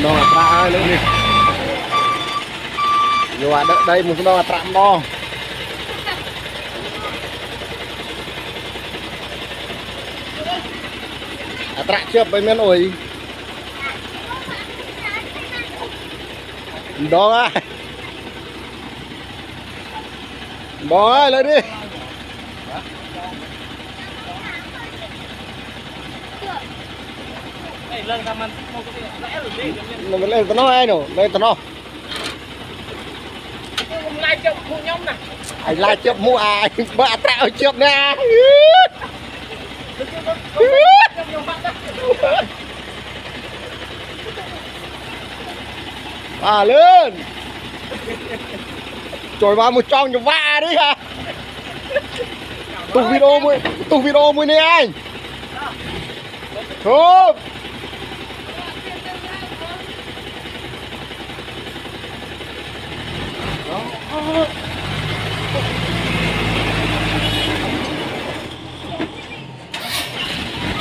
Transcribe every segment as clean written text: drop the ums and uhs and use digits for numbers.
đo là tra lên đi rồi đây một đo là trạm đo trạm chưa bên bên ổi đo đo lên đi mình lên tao nói ai nổ lên tao nói anh lai chụp mua ai bạ tạo chụp nè lên trời ba một trong cho vạ đấy hả tung video mới nè anh không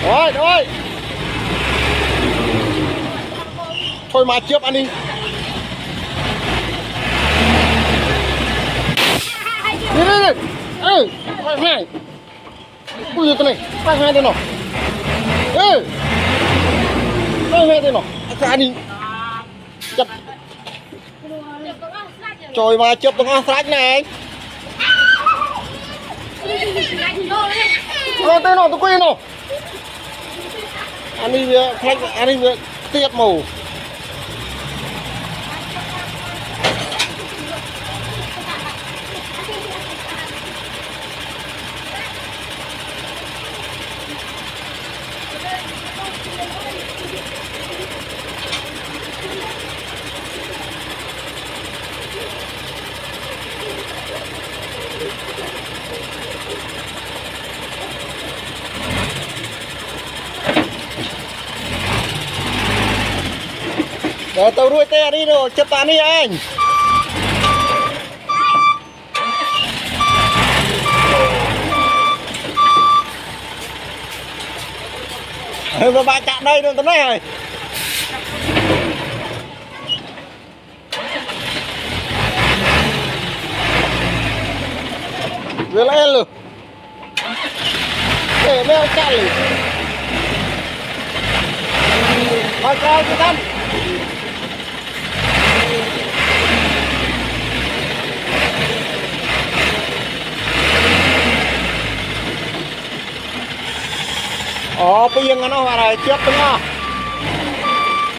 rồi thôi mà chớp anh đi đi hai ui giời này hai tên nào hai tên nào anh đi chặt trời mà chớp tao ngon sách này tên nào tôi quên nào anh đi khách anh đi tiết màu để tao đuôi te đi rồi chụp tàn đi anh mà bạn chạm đây rồi tao nói rồi về lại luôn để mèo chạm liền mà cao cho thân bây giờ nó vào đây trước đúng không